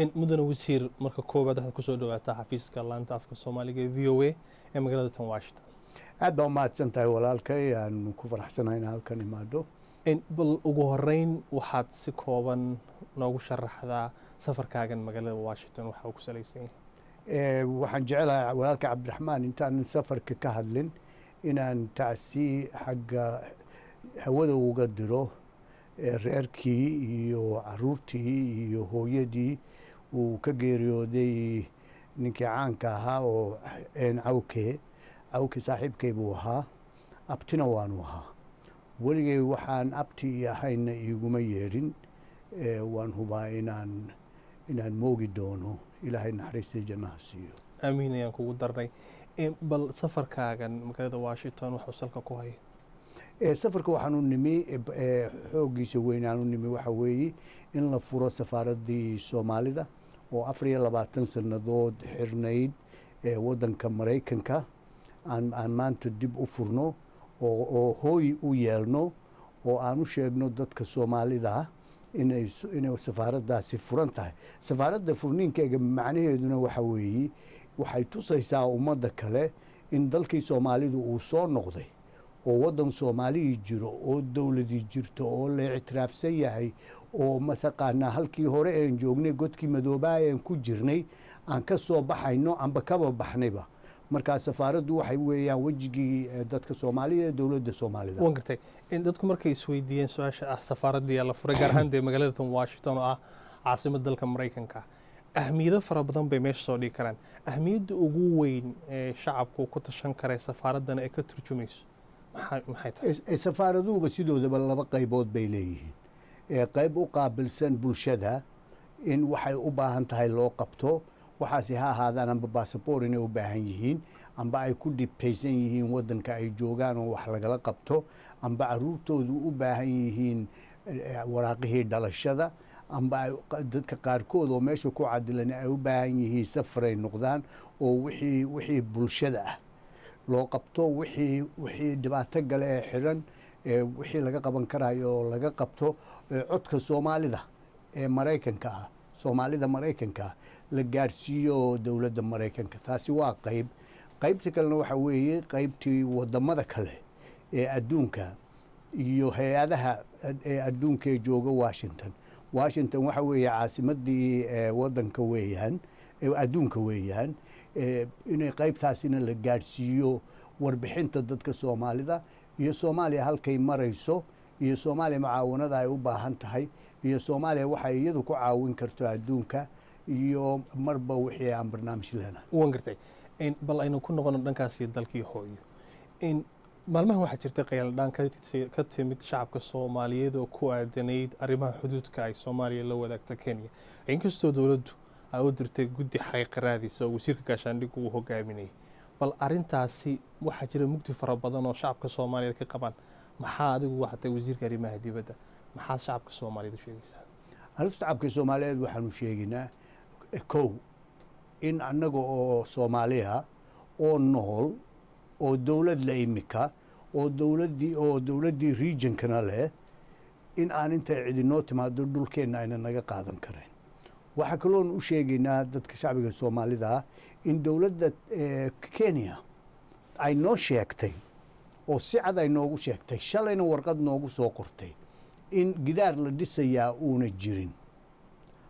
in mudana wasiir marka koobaad waxaad kusoo dhawaataa xafiiska laanta afka soomaaliga ee VOA ee magaalada tan Washington. aad baa umahadsan tahay walaalkay, aan ku faraxsanahay inaan halkan imaado. bal ugu horeyn waxaad si kooban noogu sharaxdaa safarkaagan magaalada Washington waxa uu ku salaysan yahay. waxaan jecelahay walaalka cabdiraxmaan intaan safarka ka hadlin inaan tacsi xagga hawada uga diro reerkii iyo caruurtii iyo hooyadii uu ka geeriyooday ninkii caanka ahaa oo cawke saaxiibkay buu ahaa, abtina waanu ahaa. weligay waxaan abti ahayna iiguma yeedhin. waan hubaa inaan moogi doono. ilaahay naxariistii jannaha siiyo. amiin ayaan kugu darnay. bal safarkaagan magaalada Washington waxuu salka ku haya. safarka waxaan u nimi xooggiisa weyn aan u nimi waxa weeye in la furo safaaraddii Soomaalida oo 24 sannadood xirnayd waddanka Maraykanka aan maanta dib u furno oo hooy u yeelno oo aan u sheegno dadka Soomaalida inay safaaraddaasi furan tahay. safaaradda furniinkeega macnaheeduna waxa weeye waxay tusaysaa ummadda kale in dalkii Soomaalidu uu soo noqday oo waddan Soomaaliya jiro oo dawladii jirto oo la ictiraafsan yahay oo mataqaanaa halkii hore aan joognay godkii madoobaa aan ku jirnay aan ka soo baxayno amba kaba baxnayba. markaa safaaraddu waxay weeyaan wejigii dadka Soomaaliya ee dawladda Soomaalida. waan gartay in dadku markay isweydiiyeen su-aasha safaaraddii la furay gaar ahaan dee magaalada Washington oo caasimadda dalka Maraykanka, ahmiyado fara badan bay meesha soo dhigi karaan. ahmiyadda ugu weyn ee shacabku ku tashan kara safaaraddan ay ka turjumayso maxay tahay? safaaraduhuba sidoodaba laba qaybood bay leeyihiin. qayb u qaabilsan bulshada in waxay u baahan tahay loo qabto, waxaasi ha ahaadaan amba basaboor inay u baahan yihiin, amba ay ku dhibtaysan yihiin waddanka ay joogaan oo wax lagala qabto, amba caruurtoodu u baahan yihiin waraaqihii dhalashada, amba dadka qaarkood oo meesha ku cadilan ay u baahan yihiin safaray noqdaan oo wixii bulshada ah loo qabto, wixii dhibaato gale ee xiran wixii laga qaban karayo oo laga qabto. codka Soomaalida ee Maraykanka ah, Soomaalida Maraykanka ah la gaarsiiyo dawladda Maraykanka. taasi waa qayb. qaybta kalena waxa weeye qaybtii wadamada kale ee adduunka iyo hay-adaha ee adduunka ee jooga Washington waxa weeye caasimadii waddanka weeyaan, adduunka weeyaan. inay qaybtaasina la gaarsiiyo warbixinta dadka Soomaalida iyo Soomaaliya halkay marayso iyo Soomaaliya macaawanada ay u baahan tahay iyo Soomaaliya waxay iyadu ku caawin karto adduunka iyo marba wixii aan barnaamij lehna. waan gartay bal aynu ku noqono dhankaasi dalkii hooyo. maalmahan waxaa jirta qayaldhaan ka timid shacabka Soomaaliyeed oo ku aadanayd arrimaha xuduudka ay Soomaaliya la wadaagta Kenya, inkastoo dawladdu ay u dirtay guddi xaqiiqraadiisa oo wasiirka gaashaandhigga uu hogaaminayay. bal arrintaasi waxaa jira mugdi fara badan oo shacabka Soomaaliyeed ka qabaan. maxaa adigu waxatay wasiirka arrimaha dibadda, maxaad shacabka Soomaaliyeed u sheegaysaa? anigu shacabka Soomaaliyeed waxaanu sheegaynaa kow in annaga oo Soomaaliya oo nool oo dawlad la imika oo dawladdii regionkana leh in aan intay cidinoo timaado dhulkeenna ayna naga qaadan karayn. waxaa kaloon u sheegaynaa dadka shacbiga Soomaalida in dawladda Kenya ay noo sheegtay oo si cad ay noogu sheegtay, shalayna warqad noogu soo qortay in gidaar la dhisayaa uuna jirin.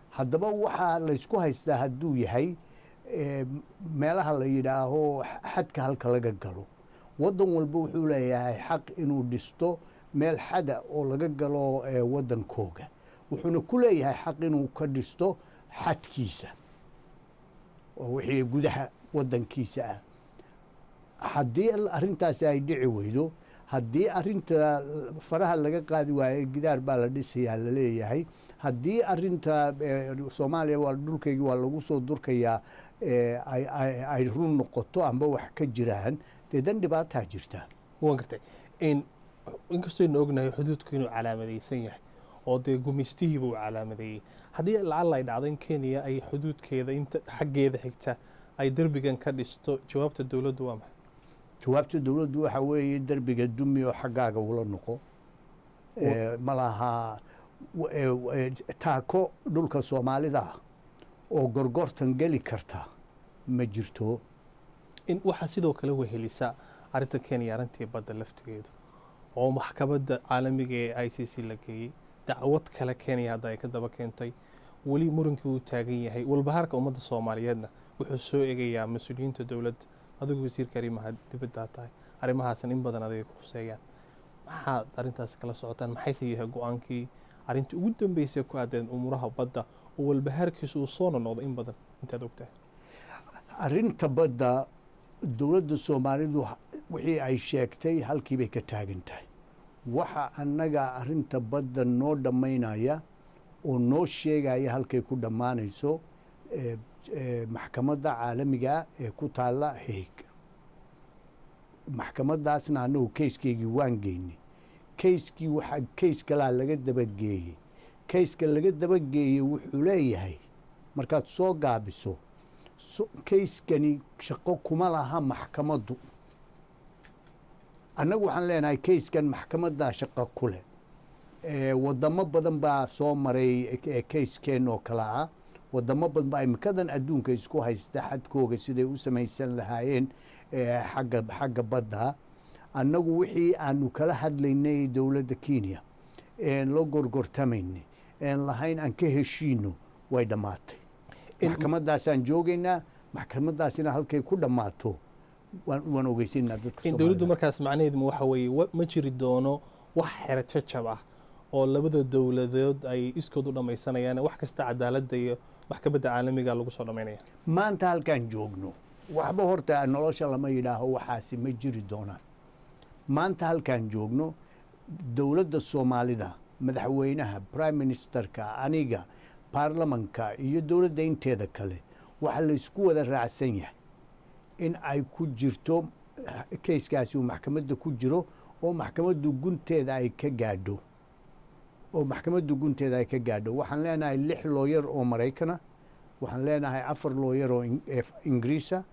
haddaba waxaa laysku haystaa hadduu yahay meelaha la yidhaaho xadka halka laga galo. waddan walba wuxuu leeyahay xaq inuu dhisto meel xada oo laga galo waddankooga, wuxuuna ku leeyahay xaq inuu ka dhisto xadkiisa oo wixii gudaha waddankiisa ah. haddii arrintaasi ay dhici weydo, haddii arrinta faraha laga qaadi waayo gidaar baa la dhisayaa la leeyahay, haddii arrinta Soomaaliya waa dhulkaygii waa lagu soo durkayaa ay run noqoto amba wax ka jiraan, dee dan dhibaataa jirta. waan gartay inkastoo aynu ognahay xuduudku inuu calaamadaysan yahay oo dee gumaystihiiba uu calaamadeeyey, haddii lacalla ay dhacdo in Kenya ay xuduudkeeda inta xaggeeda xigta ay derbigan ka dhisto, jawaabta dawladdu waa maxay? jawaabta dawladdu waxa weeye derbiga dumi oo xaggaaga ula noqo. ma laha taako dhulka Soomaalida oo gorgortan geli karta ma jirto. in waxaa sidoo kale wehelisa arrinta Kenya arrintii badda laftigeedu oo maxkamadda caalamiga ee ICC la geeyey dacwad kale Kenya hadda ay ka daba keentay weli murankii uu taagan yahay walbahaarka ummadda Soomaaliyeedna wuxuu soo eegayaa mas'uuliyiinta dowladda adigu wasiirka arrimaha dibadda tahay arrimahaasna in badan adiga ku khuseeyaan maxaad arrintaas kala socotaan maxayse yahay go-aankii arrintii ugu dambeysay ku aadeen umuraha badda oo walbahaarkiisu uu soo noqdo in badan intaad ogtahay arrinta badda dowladda Soomaalidu wixii ay sheegtay halkii bay ka taagan tahay. waxa annaga arrinta badda noo dhammaynaya oo noo sheegaya halkay ku dhammaanayso maxkamadda caalamiga ee ku taalla Hague. maxkamadaasna annagu keyskeygii waan geynay. keyskii waxaa keys kalaa laga dabageeyey. keyska laga dabageeyey wuxuu leeyahay markaad soo gaabiso keyskani shaqo kuma laha maxkamaddu. annagu waxaan leenahay keyskan maxkamaddaa shaqo ku leh. wadamo badan baa soo maray keyskeenoo kale ah. wadamo badan baa imikadan adduunka isku haysta xadkooga siday u samaysan lahaayeen xagga badda. annagu wixii aanu kala hadlaynay dowladda Kenya la gorgortamaynay lahayn aan ka heshiino way dhammaatay. maxkamadaasaan joogaynaa. maxkamadaasina halkay ku dhammaato waan ogeysiinaa dadka Soomaaliyeed. dowladdu markaas macnaheedu waxa weeye ma jiri doono wax xero jajab ah oo labada dowladood ay iskood u dhamaysanayaan wax kasta cadaaladda iyo maxkamadda caalamiga lagu soo dhamaynaya. maanta halkaan joogno waxba horta nolosha lama yidhaaho waxaasi ma jiri doonaan. maanta halkaan joogno dowladda Soomaalida madaxweynaha prime ministerka aniga baarlamanka iyo dowladda inteeda kale waxa la isku wada raacsan yahay in ay ku jirto keyskaasi uu maxkamadda ku jiro oo maxkamaddu gunteeda ay ka gaadho. waxaan leenahay 6 looyar oo Maraykana. waxaan leenahay 4 looyar oo Ingiriisa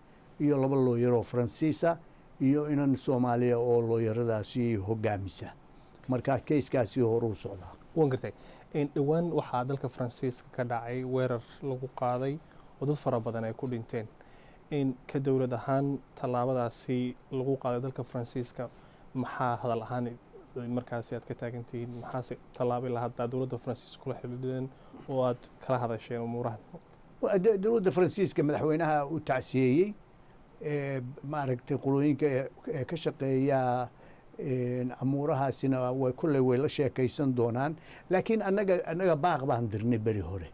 iyo 2 looyar oo Faransiisa iyo inan Soomaaliya oo looyaradaasi hogaamisa. marka keyskaasi hore u socdaa. waan gartay dhawaan waxaa dalka Faransiiska ka dhacay weerar lagu qaaday oo dad fara badan ay ku dhinteen. ka dowlad ahaan tallaabadaasi lagu qaaday dalka Faransiiska maxaa hadal ahaan markaasi aad ka taagantihiin maxaase tallaabo la hadda dowladda Faransiiska kula xiriireen oo aad kala hadasheen umurahan? dowladda Faransiiska madaxweynaha u tacsiyeeyey maaragtay qolooyinka ka shaqeeya amuurahaasina kulley way la sheekaysan doonaan. laakiin annaga baaq baan dirnay beri hore.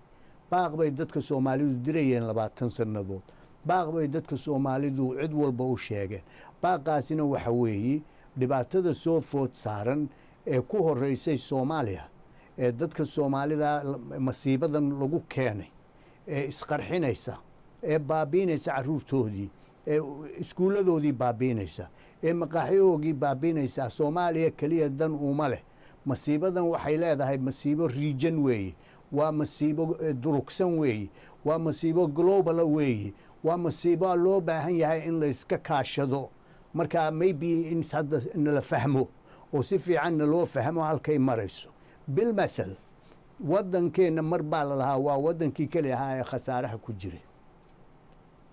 baaq bay dadka Soomaalidu dirayeen 20 sannadood. baaq bay dadka Soomaalidu cid walba u sheegeen. baaqaasina waxa weeye dhibaatada soo food saaran ee ku horeysay Soomaaliya ee dadka Soomaalida masiibadan lagu keenay ee isqarxinaysa ee baabiinaysa caruurtoodii ee iskuuladoodii baabiinaysa ee maqaaxiyoogii baabiinaysa. Soomaaliya kaliya dan uma leh. masiibadan waxay leedahay masiibo region weeye. waa masiibo durugsan weeye. waa masiibo global weeye. waa masiibo loo baahan yahay in la iska kaashado. marka maybe in hadda la fahmo oo si fiican loo fahmo halkay marayso. bilmathal wadankeena mar baa la lahaa waa wadankii kaliya ahaa ee khasaaraha ku jiray.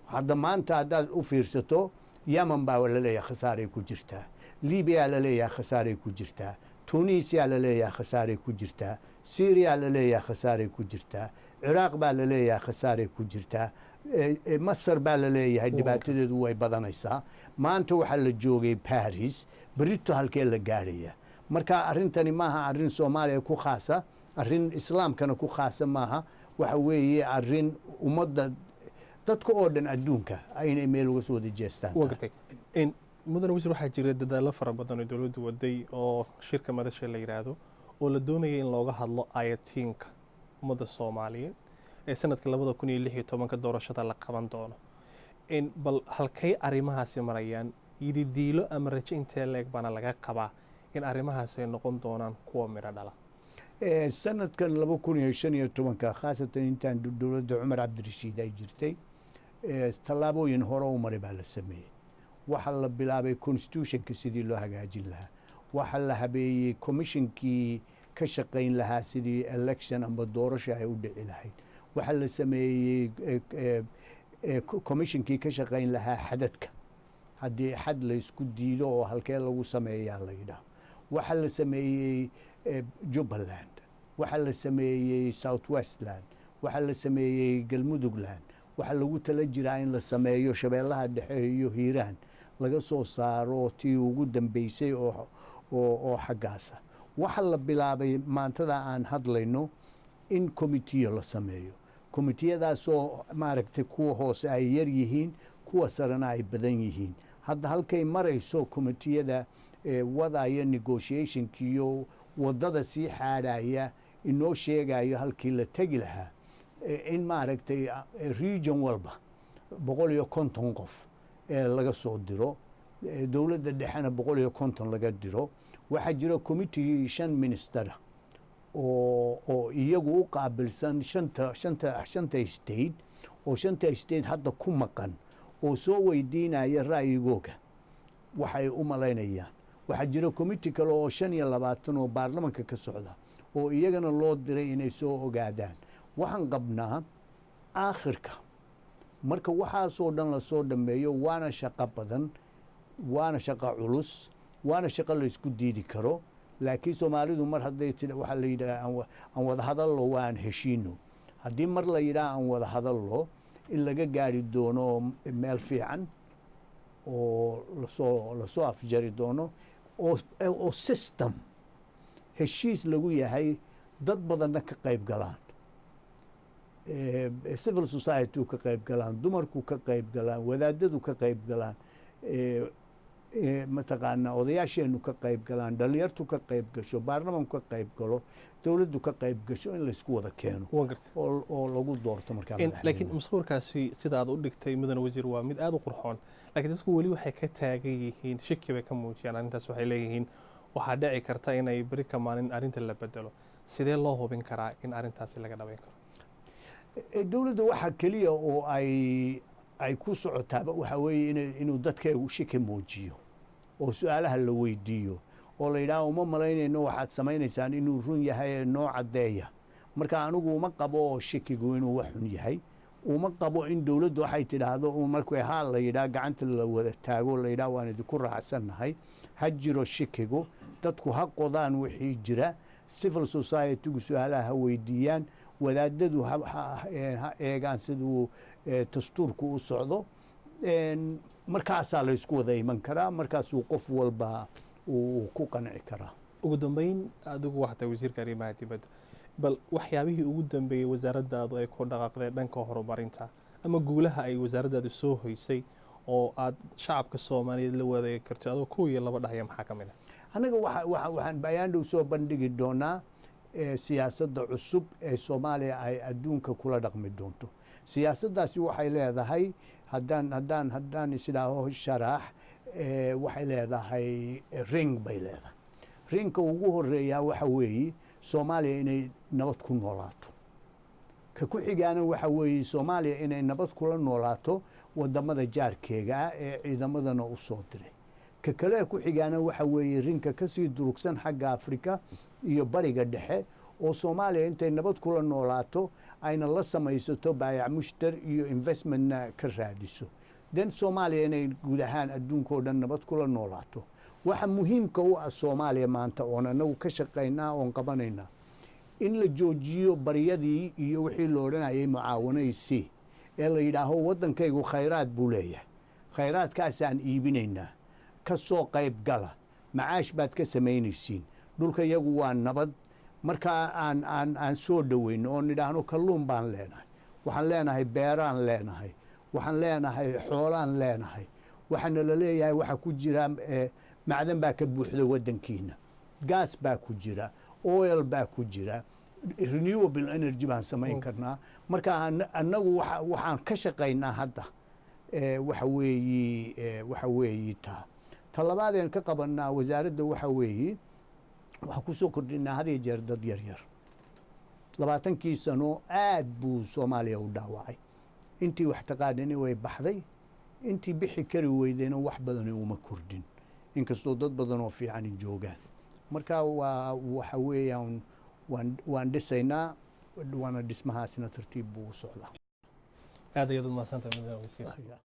hadda maanta haddaad u fiirsato Yemen baa la leeyahay khasaaray ku jirtaa. Libiya la leeyahay khasaaray ku jirtaa. Tunisia la leeyahay khasaaray ku jirtaa. Syria la leeyahay khasaaray ku jirtaa. Iraq baa la leeyahay khasaaray ku jirtaa. Masar baa la leeyahay dhibaatadeedu way badanaysaa. maanta waxaa la joogay Paris. berito halkee la gaaraya. marka arrintani maaha arrin Soomaaliya ku khaasa. arrin islaamkana ku khaasa maaha. waxa weeye arrin ummadda dadka oo dhan adduunka aynay meel uga soo wadejeestaan. mudane wasiir waxaa jira dadaallo fara badan oo dowladdu waday oo shirka madasha la yiraahdo oo la doonaya in looga hadlo ayatiinka ummadda Soomaaliyeed ee sanadka 2016 doorashada la qaban doono. bal halkay arrimahaasi marayaan yididiilo ama rajo intee leeg bana laga qabaa in arrimahaasi ay noqon doonaan kuwa miro dhala? sanadkan 2015 khaasatan intaan dowladda Cumar Cabdirashiid ay jirtay tallaabooyin hore u maray baa la sameeyey. waxa la bilaabay constitutionka sidii loo hagaajin lahaa. waxa la habeeyey commissionkii ka shaqayn lahaa sidii election ama doorasho ay u dhici lahayd. waxaa la sameeyey commissionkii ka shaqayn lahaa xadadka haddii xad la isku diido oo halkee lagu sameeyaa la yidhaah waxaa la sameeyey jubbaland waxaa la sameeyey south westland waxaa la sameeyey galmudugland waxaa lagu tala jiraa in la sameeyo shabeellaha dhexe iyo hiiraan laga soo saaro tii ugu dambeysay oo xaggaasa waxaa la bilaabay maantada aan hadlayno in committeeyo la sameeyo committeyadaasoo maaragtay kuwa hoose ay yar yihiin kuwa sarena ay badan yihiin hadda halkay marayso committeyada wadaya negotiationkiiyo waddada sii xaadhaya inoo sheegayo halkii la tegi lahaa in maaragtay region walba 150 qof laga soo diro dowladda dhexena 150 laga diro waxaa jira committee 5 ministera oo iyagu u qaabilsan shanta state oo shanta state hadda ku maqan oo soo weydiinaya ra'yigooga waxay u malaynayaan waxaa jira committee kale oo 25 oo baarlamanka ka socda oo iyagana loo diray inay soo ogaadaan waxaan qabnaa aakhirka marka waxaasoo dhan la soo dhammeeyo waana shaqo badan waana shaqo culus waana shaqo la isku diidi karo laakiin soomaalidu mar hadday waxaa la yidhaha aan wada hadallo waan heshiino haddii mar la yidhaha aan wada hadallo in laga gaari doono meel fiican oo lasoo afjari doono oo system heshiis lagu yahay dad badanna ka qayb galaan civil society ka qayb galaan dumarku ka qayb galaan wadaadadu ka qayb galaan mataqaanaa odayaasheennu ka qayb galaan dhalinyartu ka qayb gasho baarlamanku ka qayb galo dowladdu ka qayb gasho in laysku wada keeno oo lagu doorto markaa laakiin masawirkaasi sida aad u dhigtay mudane wasiir waa mid aada u qurxoon laakiin dadku weli waxay ka taagan yihiin shaki bay ka muujiyaan arrintaas waxay leeyihiin waxaa dhici karta inay beri ka maalin arrinta la bedelo sidee loo hubin karaa in arrintaasi laga dhabayn karo dowladda waxaa keliya oo ay ku socotaaba waxaa weeye inuu dadkeegu shaki muujiyo oo su-aalaha la weydiiyo oo la yidhaha uma malaynayno waxaad samaynaysaan inuu run yahay noo caddeeya marka anigu uma qabo oo shakigu inuu wax xun yahay uma qabo in dowladdu waxay tidhaahdo markuu haal la yidhaha gacanta la wada taago la yidhaha waan idinku raacsannahay ha jiro shakigu dadku ha qodaan wixii jira civil society-gu su-aalaha ha weydiiyaan wadaadadu ha eegaan siduu dastuurku u socdo markaasaa la isku wada iman karaa markaasuu qof walba uu ku qanci karaa ugu dambeyn adigu waxtaa wasiirka arrimaha dibadda bal waxyaabihii ugu dambeeyey wasaaraddaadu ay ku dhaqaaqdeen dhanka horumarinta ama guulaha ay wasaaraddaadu soo hoysay oo aad shacabka soomaaliyeed la wadaagi karto adoo 1 iyo 2 dhahaya maxaa ka mid ah annaga waxaan bayaandhow soo bandhigi doonaa siyaasadda cusub ee soomaaliya ay adduunka kula dhaqmi doonto siyaasaddaasi waxay leedahay haddaan isdhaaho sharaax waxay leedahay ring bay leedahay ringka ugu horeeyaa waxa weeye soomaaliya inay nabad ku noolaato ka ku xigaana waxa weeye soomaaliya inay nabad kula noolaato wadamada jaarkeega ah ee ciidamadana u soo diray ka kale ku xigaana waxa weeye rinka kasii durugsan xagga afrika iyo bariga dhexe oo soomaaliya intay nabad kula noolaato ayna la samaysato baayac mushtar iyo investmentna ka raadiso den soomaaliya inay guud ahaan adduunkao dhan nabad kula noolaato waxa muhiimka u ah soomaaliya maanta oon anagu ka shaqaynaa oon qabanaynaa in la joojiyo baryadii iyo wixii la odhanayay mucaawanaysi ee la yidhaaho waddankaygu khayraad buu leeyahay khayraadkaasaan iibinaynaa ka soo qayb gala macaash baad ka samaynaysiin dhulka iyagu waa nabad markaa aan soo dhoweyno oon nidhaahno kalluun baan leenahay waxaan leenahay beeraan leenahay waxaan leenahay xoolaan leenahay waxaana la leeyahay waxaa ku jira macdan baa ka buuxda waddankiina gaas baa ku jira oil baa ku jira renewable energy baan samayn karnaa marka annagu waxaan ka shaqaynaa hadda waxa weeyi ta labaadeen ka qabanaa wasaaradda waxa weeye waxaan ku soo kordhinaa had iyo jeer dad yaryar 20 sano aad buu soomaaliya u dhaawacay intii wax taqaanini way baxday intii bixi kari weydayna wax badani uma kordhin inkastoo dad badan oo fiican joogaan marka waxa weeyaan waan dhisaynaa waana dhismahaasina tartiib buu u socdaa aad ayaad u mahadsantahay madaxweyne wasiir